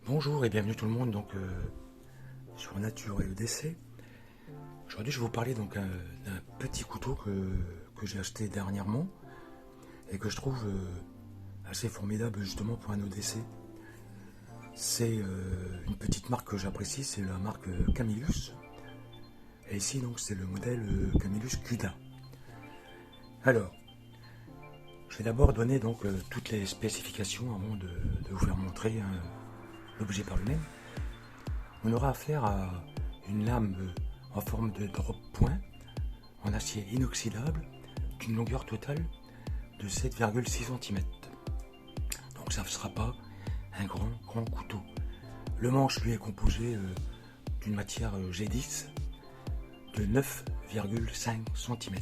Bonjour et bienvenue tout le monde sur Nature et EDC. Aujourd'hui je vais vous parler d'un petit couteau que j'ai acheté dernièrement et que je trouve assez formidable justement pour un EDC. C'est une petite marque que j'apprécie, c'est la marque Camillus. Et ici donc c'est le modèle Camillus Cuda. Alors, je vais d'abord donner toutes les spécifications avant de vous faire montrer l'objet par lui-même. On aura affaire à une lame en forme de drop-point en acier inoxydable d'une longueur totale de 7,6 cm. Donc ça ne sera pas un grand couteau. Le manche lui est composé d'une matière G10 de 9,5 cm.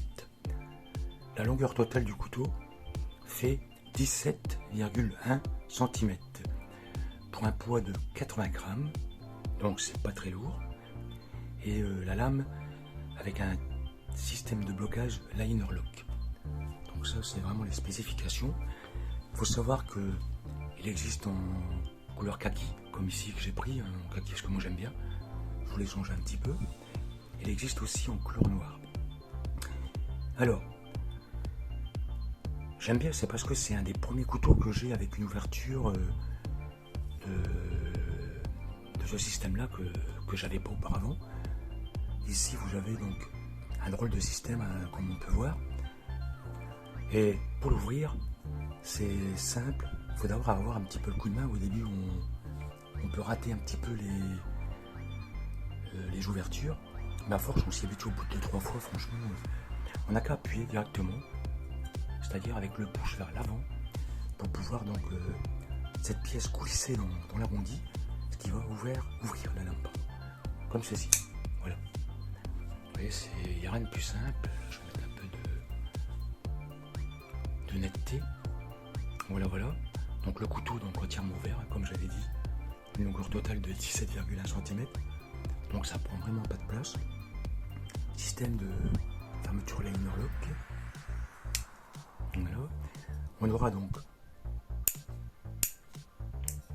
La longueur totale du couteau fait 17,1 cm pour un poids de 80 grammes, donc c'est pas très lourd, et la lame avec un système de blocage liner lock. Donc ça c'est vraiment les spécifications. Il faut savoir que il existe en couleur kaki, comme ici que j'ai pris, en kaki parce que moi j'aime bien, je voulais changer un petit peu. Il existe aussi en couleur noire. Alors, j'aime bien, c'est parce que c'est un des premiers couteaux que j'ai avec une ouverture de ce système-là que j'avais pas auparavant. Ici, vous avez donc un drôle de système, comme on peut voir. Et pour l'ouvrir, c'est simple. Il faut d'abord avoir un petit peu le coup de main. Au début, on peut rater un petit peu les ouvertures. Mais à force, on s'y habitue au bout de 2-3 fois, franchement. On n'a qu'à appuyer directement, c'est-à-dire avec le pouce vers l'avant, pour pouvoir cette pièce coulisser dans l'arrondi, ce qui va ouvrir la lampe, comme ceci. Voilà. Vous voyez, il n'y a rien de plus simple. Je vais mettre un peu de netteté. Voilà. Donc le couteau entièrement ouvert, comme j'avais dit, une longueur totale de 17,1 cm. Donc ça prend vraiment pas de place. Système de fermeture liner lock. Voilà. On aura donc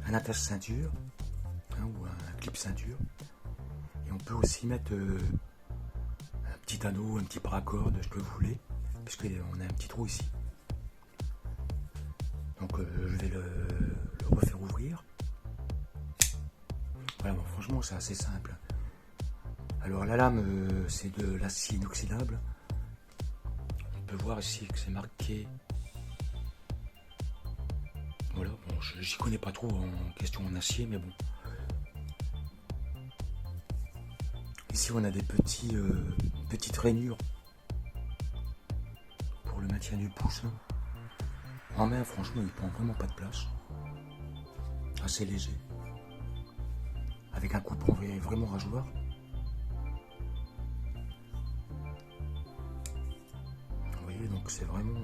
un attache ceinture ou un clip ceinture, et on peut aussi mettre un petit anneau, un petit paracorde, ce que vous voulez, puisqu'on a un petit trou ici. Donc je vais le refaire ouvrir. Voilà, bon, franchement c'est assez simple. Alors la lame c'est de l'acier inoxydable. On peut voir ici que c'est marqué. Voilà, bon, j'y connais pas trop en question en acier, mais bon. Ici on a des petites rainures pour le maintien du pouce. En main, franchement, il prend vraiment pas de place. Assez léger. Avec un coupon vraiment rasoir. Vous voyez, donc c'est vraiment...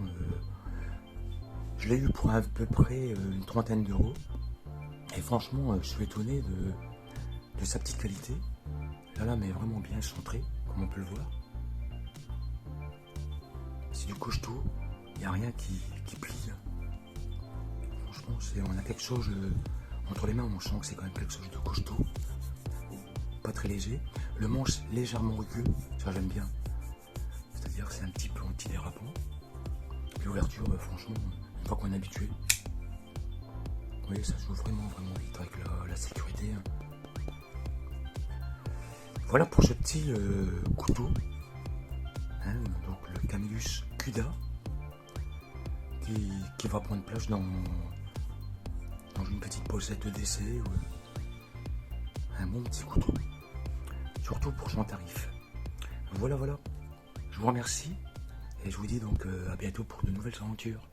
je l'ai eu pour à peu près une trentaine d'euros. Et franchement, je suis étonné de sa petite qualité. La lame est vraiment bien centrée, comme on peut le voir. C'est du costaud, il n'y a rien qui plie. Franchement, on a quelque chose entre les mains, on sent que c'est quand même quelque chose de costaud. Pas très léger. Le manche légèrement rugueux, ça j'aime bien. C'est-à-dire que c'est un petit peu antidérapant. L'ouverture, franchement, une fois qu'on est habitué, vous voyez, ça joue vraiment vite avec la sécurité. Voilà pour ce petit couteau, donc le Camillus Cuda, qui va prendre place dans une petite pochette EDC, un bon petit couteau, surtout pour son tarif. Voilà, je vous remercie et je vous dis donc à bientôt pour de nouvelles aventures.